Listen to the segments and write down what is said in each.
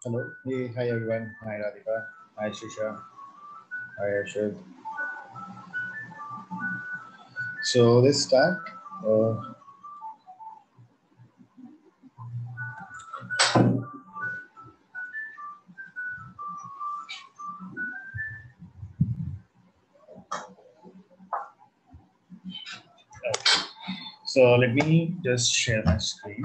Hello. Hey, hi everyone. Hi Radhika. Hi Shisha. Hi Arshad. So let's start. Uh, so let me just share my screen.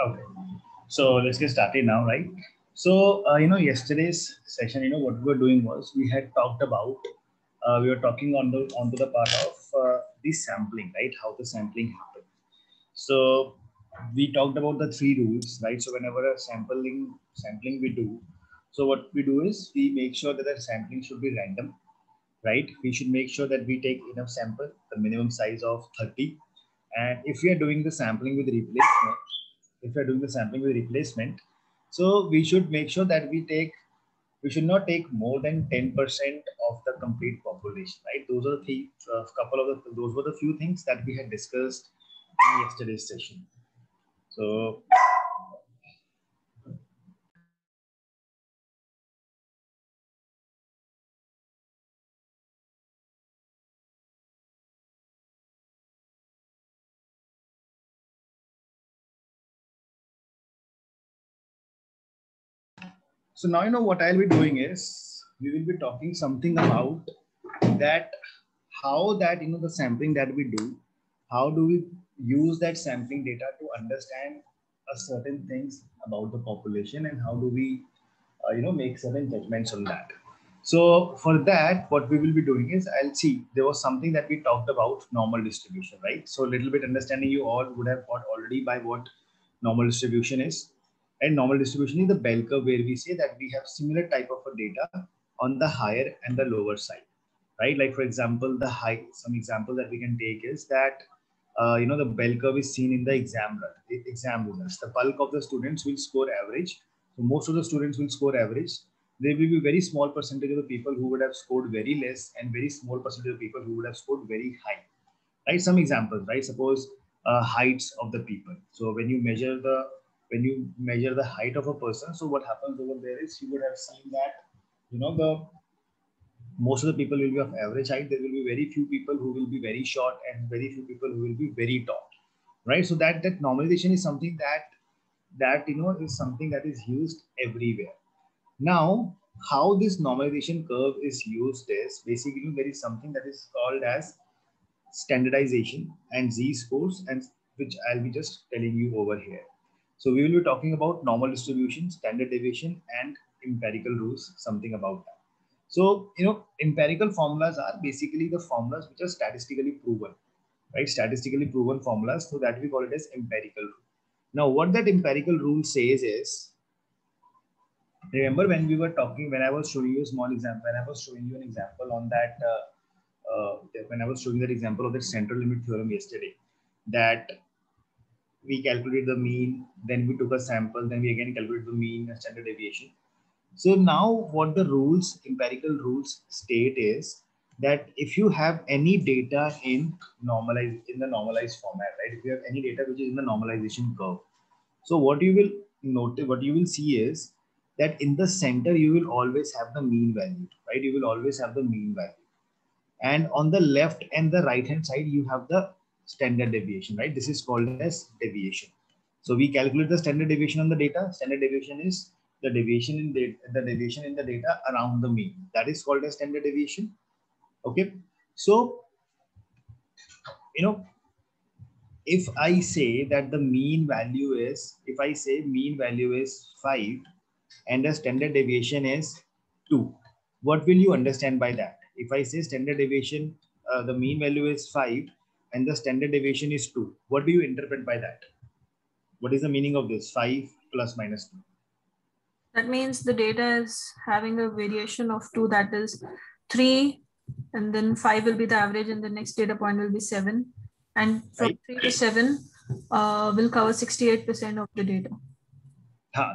Okay. So let's get started now, right? So yesterday's session, what we were doing was we had talked about we were talking onto the part of the sampling, right? How the sampling happens. So we talked about the three rules, right? So whenever a sampling we do, so what we do is we make sure that the sampling should be random, right? We should make sure that we take enough sample, the minimum size of 30. And if we are doing the sampling with replacement, if we are doing the sampling with replacement, so we should make sure that we should not take more than 10% of the complete population, right? Those are the couple of those were the few things that we had discussed in yesterday's session. So So now what I'll be doing is we will be talking something about that how that the sampling that we do, how do we use that sampling data to understand a certain things about the population and how do we make certain judgments on that. So for that, what we will be doing is I'll see there was something that we talked about normal distribution, right? So a little bit understanding you all would have got already by what normal distribution is. And normal distribution is the bell curve where we say that we have similar type of a data on the higher and the lower side, right? Like for example, the high, some example that we can take is that the bell curve is seen in the exam results. The bulk of the students will score average. So most of the students will score average. There will be very small percentage of the people who would have scored very less and very small percentage of people who would have scored very high, right? Some examples, right? Suppose heights of the people. So when you measure the height of a person, so what happens over there is you would have seen that the most of the people will be of average height. There will be very few people who will be very short and very few people who will be very tall, right? So that normalization is something that is something that is used everywhere. Now, how this normalization curve is used is basically there is something that is called as standardization and z-scores, and which I'll be just telling you over here. So we will be talking about normal distribution, standard deviation, and empirical rules, something about that. So, empirical formulas are basically the formulas which are statistically proven, right? Statistically proven formulas. So that we call it as empirical rule. Now, what that empirical rule says is, remember when we were talking, when I was showing you a small example, when I was showing you an example on that, when I was showing that example of the central limit theorem yesterday, that we calculated the mean, then we took a sample, then we again calculated the mean and standard deviation. So now what the rules, empirical rules state is that if you have any data in the normalized format, right? If you have any data which is in the normalization curve, so what you will note, what you will see is that in the center, you will always have the mean value, right? You will always have the mean value. And on the left and the right hand side, you have the standard deviation, right? This is called as deviation. So we calculate the standard deviation on the data. Standard deviation is the deviation in the deviation in the data around the mean. That is called as standard deviation. Okay. So, you know, if I say that the mean value is, if I say mean value is 5 and the standard deviation is 2, what will you understand by that? If I say standard deviation, the mean value is 5 and the standard deviation is 2, what do you interpret by that? What is the meaning of this 5 plus minus 2? That means the data is having a variation of 2, that is 3, and then 5 will be the average, and the next data point will be 7. And from Right? 3 to 7 will cover 68% of the data.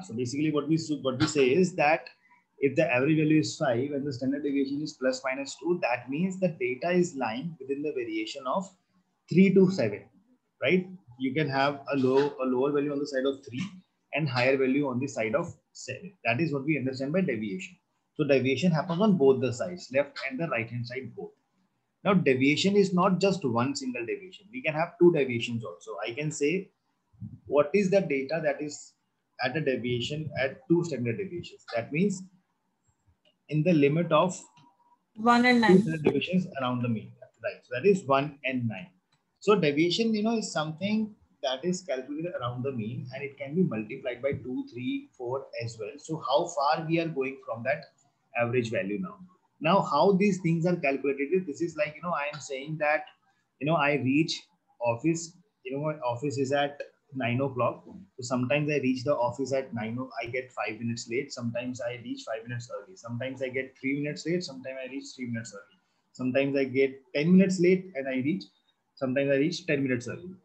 So basically what we say is that if the average value is 5 and the standard deviation is plus minus 2, that means the data is lying within the variation of 3 to 7, right? You can have a lower value on the side of 3 and higher value on the side of 7. That is what we understand by deviation. So deviation happens on both the sides, left and the right hand side both. Now deviation is not just one single deviation. We can have two deviations also. I can say what is the data that is at a deviation at two standard deviations. That means in the limit of 1 and 9. two standard deviations around the mean, right? So that is 1 and 9. So deviation, is something that is calculated around the mean and it can be multiplied by 2, 3, 4 as well. So how far we are going from that average value now. Now, how these things are calculated, this is like, I am saying that, I reach office, my office is at 9 o'clock. So sometimes I reach the office at 9, I get 5 minutes late. Sometimes I reach 5 minutes early. Sometimes I get 3 minutes late. Sometimes I reach 3 minutes early. Sometimes I get 10 minutes late and sometimes I reach 10 minutes early.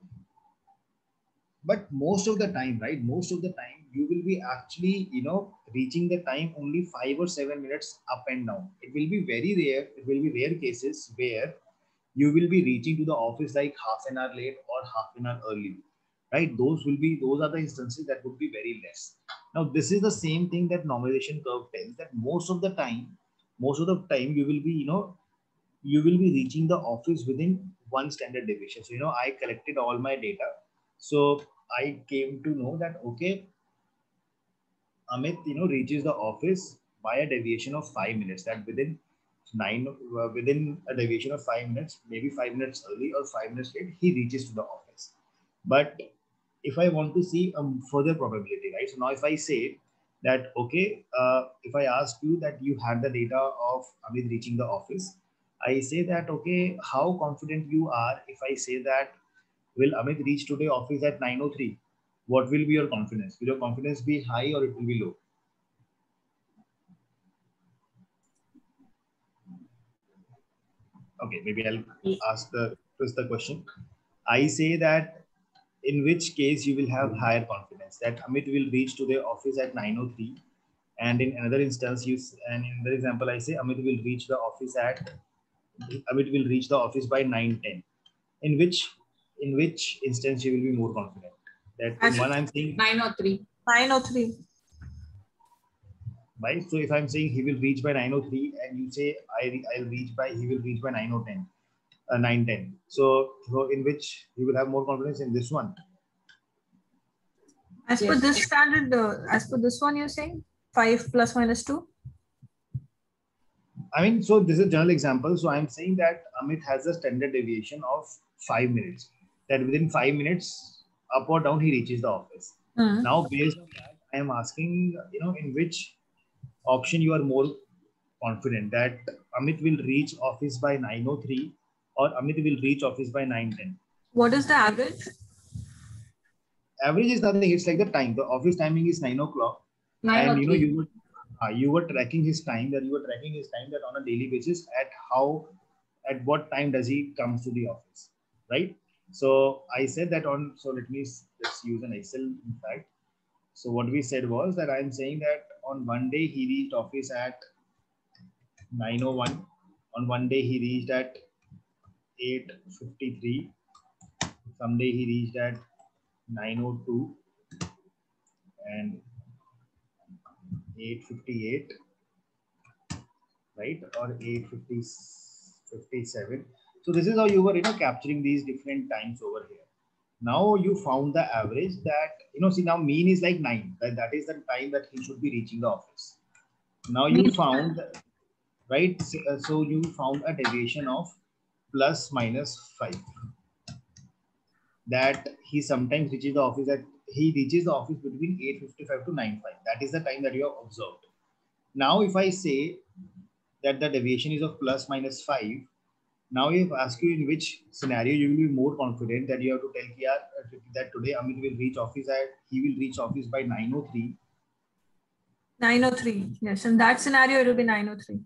But most of the time, right? Most of the time you will be actually, reaching the time only 5 or 7 minutes up and down. It will be very rare. It will be rare cases where you will be reaching to the office like half an hour late or half an hour early, right? Those are the instances that would be very less. Now, this is the same thing that normalization curve tells, that most of the time you will be, reaching the office within one standard deviation. So, I collected all my data. So I came to know that, okay, Amit, reaches the office by a deviation of 5 minutes, that within within a deviation of 5 minutes, maybe 5 minutes early or 5 minutes late, he reaches to the office. But if I want to see a further probability, right? So now if I say that, okay, if I ask you that you had the data of Amit reaching the office, I say that, okay, how confident you are if I say that, will Amit reach today office at 9:03? What will be your confidence? Will your confidence be high or it will be low? Okay, maybe I'll twist the question. I say that in which case you will have higher confidence that Amit will reach to the office at 9:03, and in another instance and in the example I say Amit will reach the office by 9:10. In which instance you will be more confident? That in one I'm saying 9:03. 9:03. Right. So if I'm saying he will reach by 9:03 and you say he will reach by 9:10, 9:10. So in which you will have more confidence in this one? As per this standard, as per this one, you're saying 5 plus minus 2? I mean, so this is a general example. So I'm saying that Amit has a standard deviation of 5 minutes. That within 5 minutes, up or down, he reaches the office. Now, based on that, I am asking, in which option you are more confident, that Amit will reach office by 9:03 or Amit will reach office by 9:10. What is the average? Average is nothing. It's like the time. The office timing is 9 o'clock. And you were tracking his time, that on a daily basis at what time does he come to the office, right? So I said that let's use an Excel in fact. So what we said was that I'm saying that on one day he reached office at 9:01. On one day he reached at 8:53. Someday he reached at 9:02. And 858, right? Or 857. So this is how you were, capturing these different times over here. Now you found the average that, see now mean is like 9. That is the time that he should be reaching the office. Now you found, right? So you found a deviation of plus minus 5. That he sometimes reaches the office between 8:55 to 9:05. That is the time that you have observed. Now, if I say that the deviation is of plus minus 5, now if I ask you in which scenario you will be more confident that you have to tell that today Amit will reach office he will reach office by 9:03. 9:03. Yes, in that scenario it will be 9:03.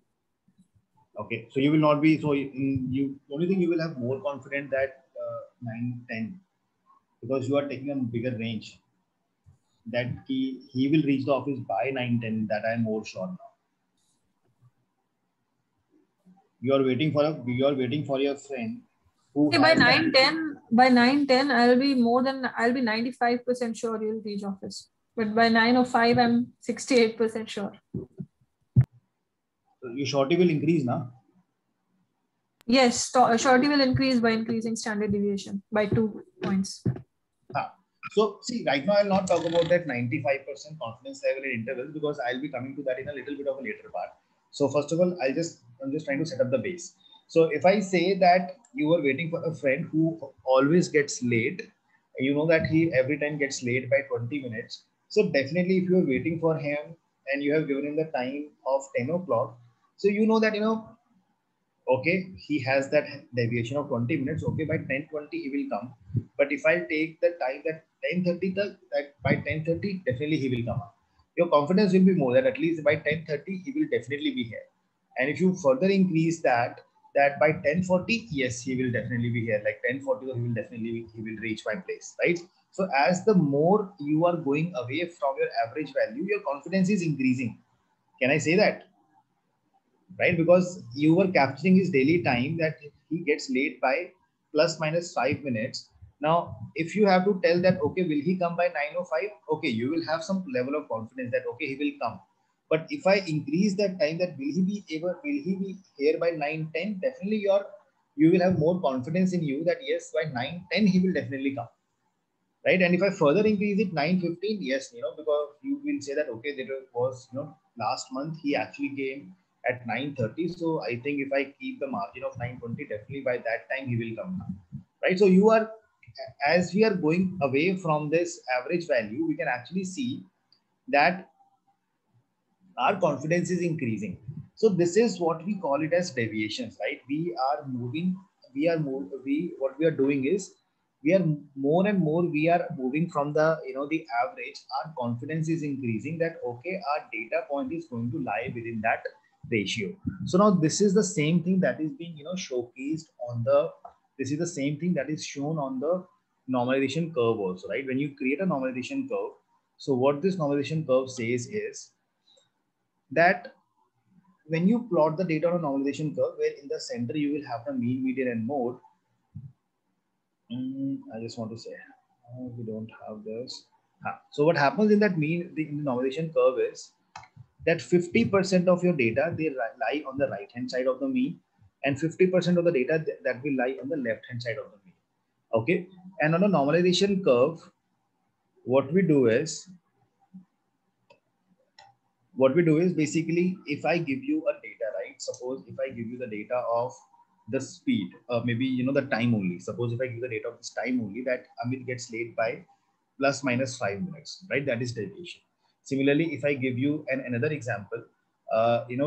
Okay, so you will not be only thing you will have more confident that 9:10 because you are taking a bigger range. That he will reach the office by 9:10. That I am more sure now. You are waiting for your friend who by 9:10 I'll be 95% sure you'll reach office. But by 9:05 I'm 68% sure. So your shorty will increase now. Yes, shorty will increase by increasing standard deviation by 2 points. So see, right now I'll not talk about that 95% confidence level in intervals because I'll be coming to that in a little bit of a later part. So first of all, I'm just trying to set up the base. So if I say that you were waiting for a friend who always gets late, you know that he every time gets late by 20 minutes. So definitely if you are waiting for him and you have given him the time of 10 o'clock, so you know that, okay, he has that deviation of 20 minutes. Okay, by 10:20 he will come. But if I take the time that 10:30, that by 10:30 definitely he will come up. Your confidence will be more that at least by 10:30 he will definitely be here. And if you further increase that by 10:40, yes, he will definitely be here. Like 10:40, he will reach my place, right? So as the more you are going away from your average value, your confidence is increasing. Can I say that? Right? Because you were capturing his daily time that he gets late by plus minus 5 minutes. Now, if you have to tell that, okay, will he come by 9:05? Okay, you will have some level of confidence that, okay, he will come. But if I increase that time, that will he be here by 9:10? Definitely you will have more confidence in you that yes, by 9:10 he will definitely come. Right? And if I further increase it 9:15, yes, because you will say that, okay, there was, last month he actually came at 9:30. So I think if I keep the margin of 9:20, definitely by that time he will come now. Right? So as we are going away from this average value, we can actually see that our confidence is increasing. So this is what we call it as deviations, right? What we are doing is we are more and more, we are moving from the average. Our confidence is increasing that, okay, our data point is going to lie within that ratio. So now this is the same thing that is being, showcased this is the same thing that is shown on the normalization curve also, right? When you create a normalization curve, so what this normalization curve says is that when you plot the data on a normalization curve, where in the center you will have the mean, median, and mode. I just want to say, we don't have this. So what happens in that in the normalization curve is that 50% of your data, they lie on the right hand side of the mean, and 50% of the data that will lie on the left hand side of the mean. Okay, and on a normalization curve, what we do is basically, if I give you a data, right? Suppose if I give you the data of the speed, maybe the time only. Suppose if I give the data of this time only, that Amit gets late by plus minus 5 minutes, right? That is deviation. Similarly, if I give you another example,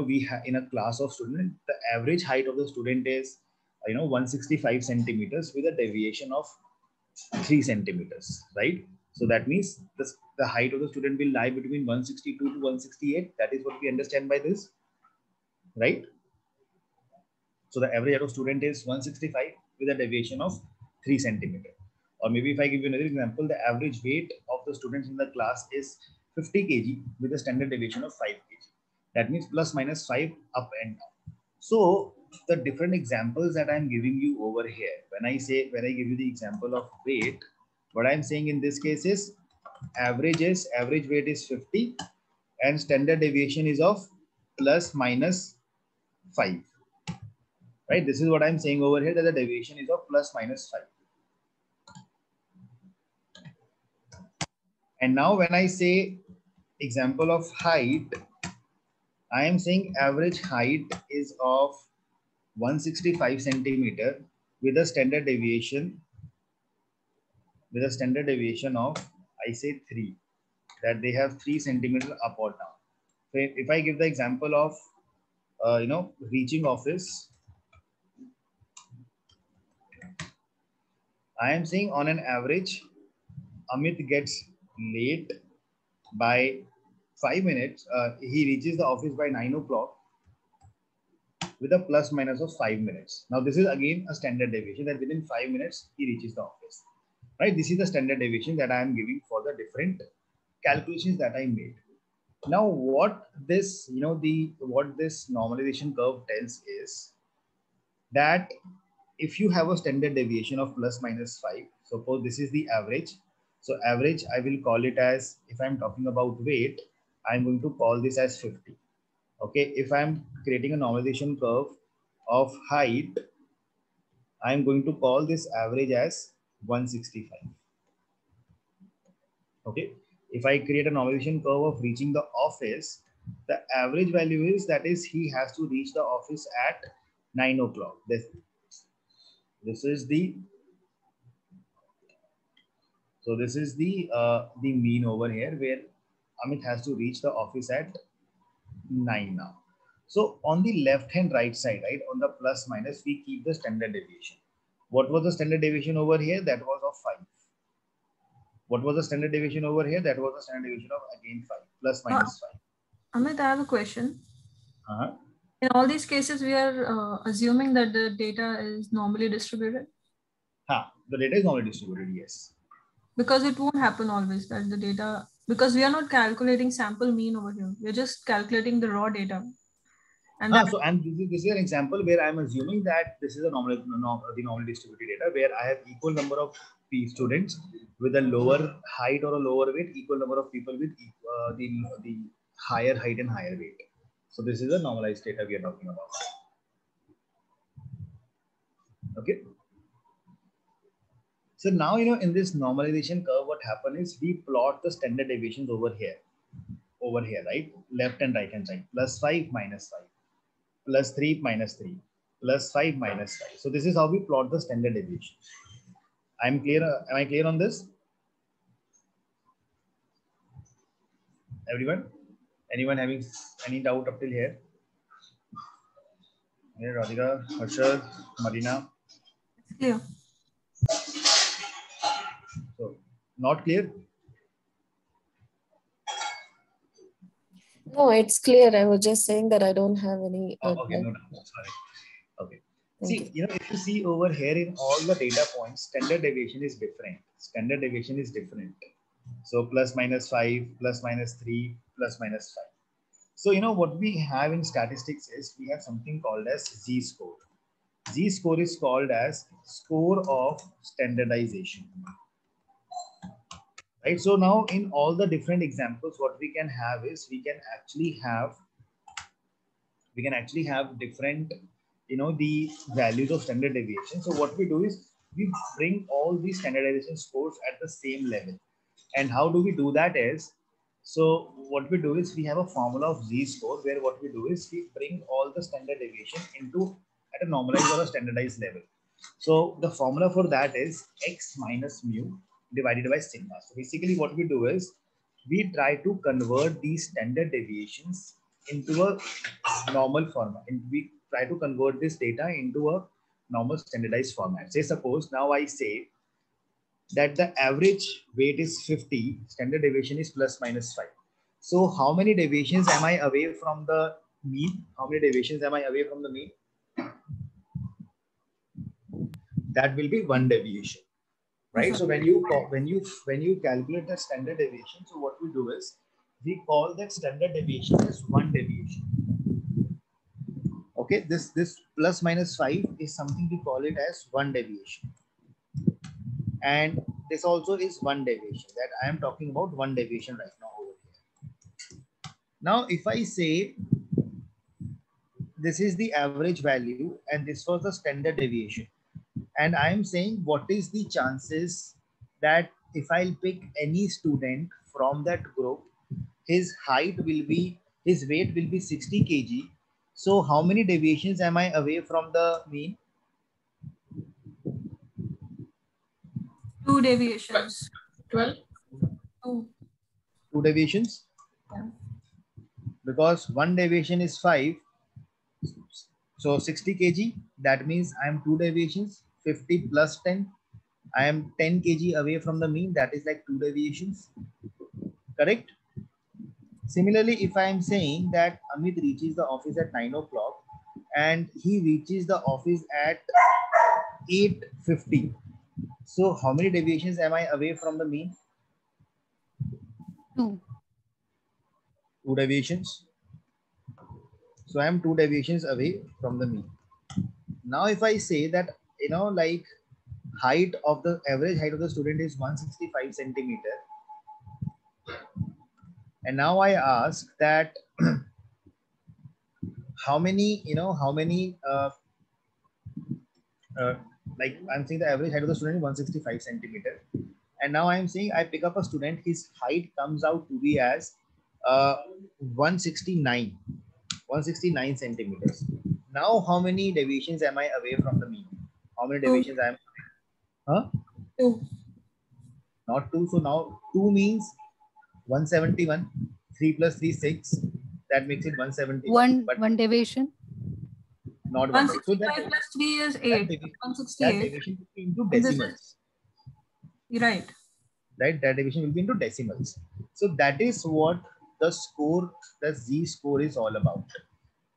we have in a class of students, the average height of the student is 165 centimeters with a deviation of 3 centimeters, right? So that means the height of the student will lie between 162 to 168. That is what we understand by this, right? So the average height of student is 165 with a deviation of 3 centimeters. Or maybe if I give you another example, the average weight of the students in the class is 50 kg with a standard deviation of 5 kg. That means plus minus 5 up and down. So the different examples that I'm giving you over here, when I give you the example of weight, what I'm saying in this case is average weight is 50 and standard deviation is of plus minus 5. Right? This is what I'm saying over here, that the deviation is of plus minus 5. And now when I say example of height, I am saying average height is of 165 centimeter with a standard deviation of, I say 3, that they have 3 centimeter up or down. So if I give the example of reaching office, I am saying on an average Amit gets late by 5 minutes. He reaches the office by 9 o'clock with a plus minus of 5 minutes. Now this is again a standard deviation, that within 5 minutes he reaches the office. Right? This is the standard deviation that I am giving for the different calculations that I made. Now what this what this normalization curve tells is that if you have a standard deviation of plus minus 5, suppose this is the average. So average, I will call it as, if I'm talking about weight, I'm going to call this as 50. Okay, if I'm creating a normalization curve of height, I'm going to call this average as 165. Okay, if I create a normalization curve of reaching the office, the average value is, that is, he has to reach the office at 9 o'clock. This is the mean over here, where Amit has to reach the office at 9 now. So on the left hand right side, right, on the plus minus, we keep the standard deviation. What was the standard deviation over here? That was of 5. What was the standard deviation over here? That was the standard deviation of again 5, plus minus 5. Amit, I have a question. Uh-huh. In all these cases, we are assuming that the data is normally distributed. The data is normally distributed, yes. Because it won't happen always that the data, because we are not calculating sample mean over here. We're just calculating the raw data. And this is an example where I'm assuming that this is the normal distributed data, where I have equal number of students with a lower height or a lower weight, equal number of people with the higher height and higher weight. So this is a normalized data we are talking about. Okay. So now, in this normalization curve, what happened is we plot the standard deviations over here, right? Left and right hand side, plus 5, minus 5, plus 3, minus 3, plus 5, minus 5. So this is how we plot the standard deviation. I'm clear. Am I clear on this? Everyone? Anyone having any doubt up till here? Radhika, Harshad, Marina? Yeah. So, not clear? No, it's clear. I was just saying that I don't have any. Okay, no, sorry. Okay. See, if you see over here in all the data points, standard deviation is different. Standard deviation is different. So plus minus 5, plus minus 3, plus minus 5. So, what we have in statistics is we have something called as Z-score. Z-score is called as score of standardization. Right. So now in all the different examples, what we can have is we can actually have different, the values of standard deviation. So what we do is we bring all these standardization scores at the same level. And how do we do that is, so what we do is we have a formula of Z-score, where what we do is we bring all the standard deviation into at a normalized or a standardized level. So the formula for that is x minus mu divided by sigma. So basically what we do is we try to convert these standard deviations into a normal format, and we try to convert this data into a normal standardized format. Say suppose now I say that the average weight is 50, standard deviation is plus minus 5. So how many deviations am I away from the mean? How many deviations am I away from the mean? That will be 1 deviation, right? So when you calculate the standard deviation, so what we do is we call that standard deviation as 1 deviation. Okay, this plus minus 5 is something we call it as 1 deviation. And this also is 1 deviation, that I am talking about 1 deviation right now over here. Now, if I say this is the average value and this was the standard deviation, and I am saying what is the chances that if I'll pick any student from that group, his height will be, his weight will be 60 kg. So how many deviations am I away from the mean? 2 deviations. 12. 2. 2 deviations. Yeah. Because 1 deviation is 5. So 60 kg, that means I am 2 deviations, 50 plus 10. I am 10 kg away from the mean, that is like 2 deviations. Correct? Similarly, if I am saying that Amit reaches the office at 9 o'clock and he reaches the office at 8:50. So how many deviations am I away from the mean? 2. 2 deviations. So I am 2 deviations away from the mean. Now, if I say that, like height of the average height of the student is 165 centimeter. And now I ask that how many, like I'm saying the average height of the student is 165 centimeter. And now I'm saying I pick up a student, his height comes out to be as 169 centimeters. Now, how many deviations am I away from the mean? How many deviations I am? Huh? 2. Not 2. So now 2 means 171. 3 plus 3, 6. That makes it 171. One deviation. Not 1. So 165 plus 3 is 8. That 168. division will be into decimals. Right. Right? That division will be into decimals. So that is what the score, the z-score is all about.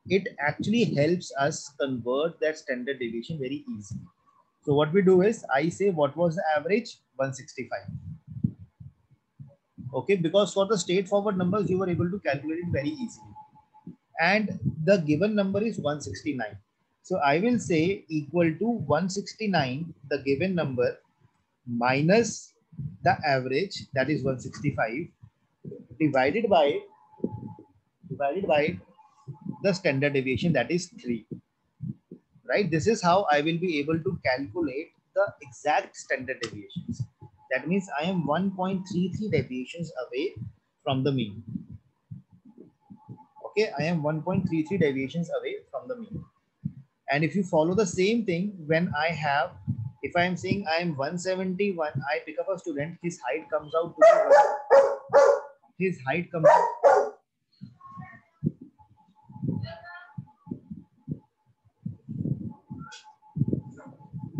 It actually helps us convert that standard deviation very easily. So what we do is, I say what was the average? 165. Okay, because for the straightforward numbers, you were able to calculate it very easily. And the given number is 169. So I will say equal to 169, the given number, minus the average, that is 165, divided by the standard deviation, that is 3. Right? This is how I will be able to calculate the exact standard deviations. That means I am 1.33 deviations away from the mean. Okay, I am 1.33 deviations away from the mean. And if you follow the same thing, when I have, if I am saying I am 171, I pick up a student, his height comes out to be, his height comes out.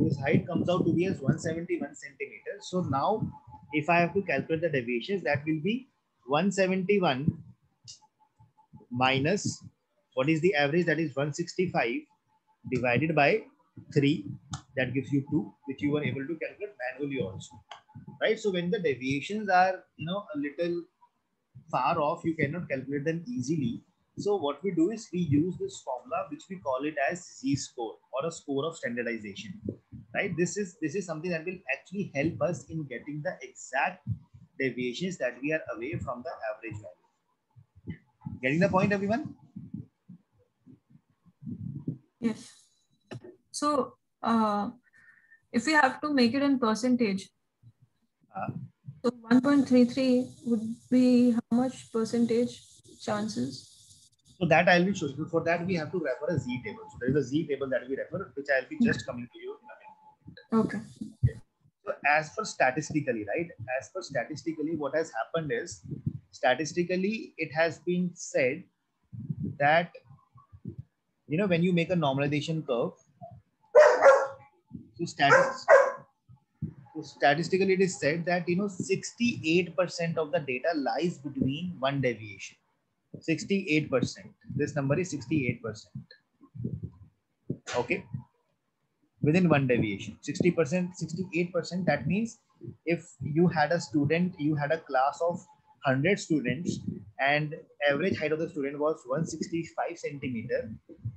His height comes out to be as 171 centimeters. So now, if I have to calculate the deviations, that will be 171 minus what is the average, that is 165, divided by 3, that gives you 2, which you were able to calculate manually also. Right? So when the deviations are, a little far off, you cannot calculate them easily. So what we do is we use this formula, which we call it as z-score, or a score of standardization. Right? This is something that will actually help us in getting the exact deviations that we are away from the average value. Getting the point, everyone? Yes. So if we have to make it in percentage, so 1.33 would be how much percentage chances? So that I'll be showing you. For that, we have to refer a z table. So there is a z table that we refer, which I'll be just coming to you in a minute. Okay. So as per statistically, right? As per statistically, what has happened is, statistically, it has been said that, when you make a normalization curve, so statistically, it is said that, 68% of the data lies between one deviation. 68%. This number is 68%. Okay. Within one deviation, 60%, 68%. That means if you had a student, you had a class of 100 students, and average height of the student was 165 centimeter.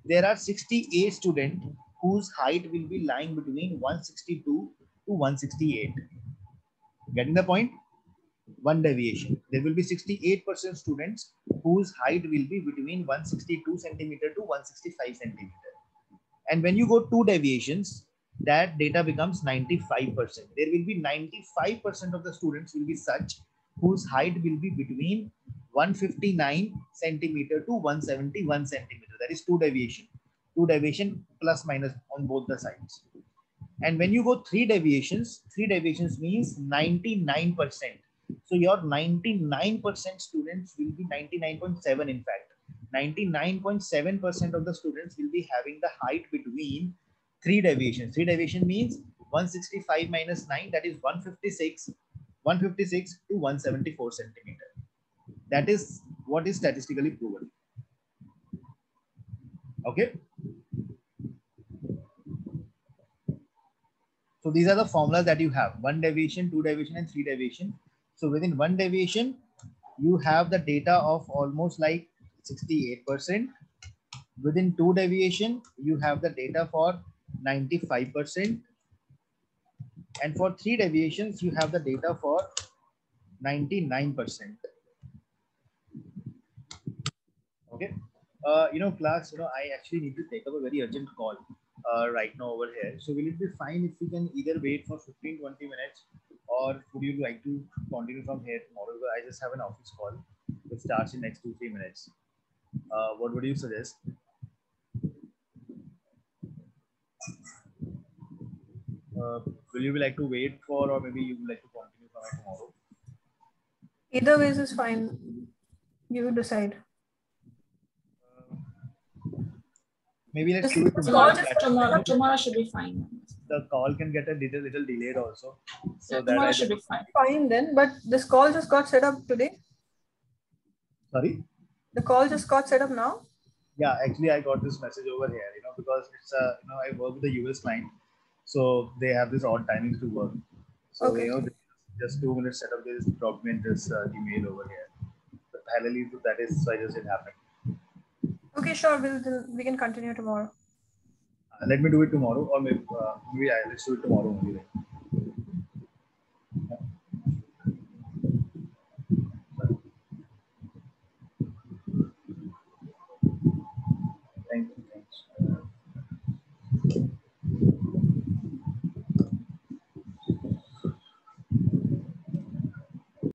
There are 68 students whose height will be lying between 162 to 168. Getting the point? one deviation. There will be 68% students whose height will be between 162 centimeter to 165 centimeter. And when you go two deviations, that data becomes 95%. There will be 95% of the students will be such whose height will be between 159 centimeter to 171 centimeter. That is two deviation plus minus on both the sides. And when you go three deviations means 99%. So your 99% students will be 99.7 in fact. 99.7% of the students will be having the height between three deviations. Three deviation means 165 minus 9, that is 156 to 174 centimeter. That is what is statistically proven. Okay. So these are the formulas that you have: one deviation, two deviation, and three deviation. So within one deviation, you have the data of almost like 68%. Within two deviation, you have the data for 95%. And for three deviations, you have the data for 99%. Okay. Class, I actually need to take up a very urgent call right now over here. So will it be fine if we can either wait for 15, 20 minutes, or would you like to continue from here tomorrow? I just have an office call which starts in next 2-3 minutes. What would you suggest? Will you like to wait for, or maybe you would like to continue from tomorrow? Either ways is fine. You decide. Maybe let's do it tomorrow. Tomorrow should be fine. The call can get a little delayed also. So tomorrow should be fine. Fine then, but this call just got set up today. Sorry? The call just got set up now? Yeah, actually I got this message over here, because it's I work with the US client. So they have this odd timings to work. So, okay. Just 2 minutes setup, they just dropped me in this email over here. But parallelly to that is, so I just didn't happen. Okay, sure. We can continue tomorrow. Let me do it tomorrow, or maybe let's do it tomorrow only.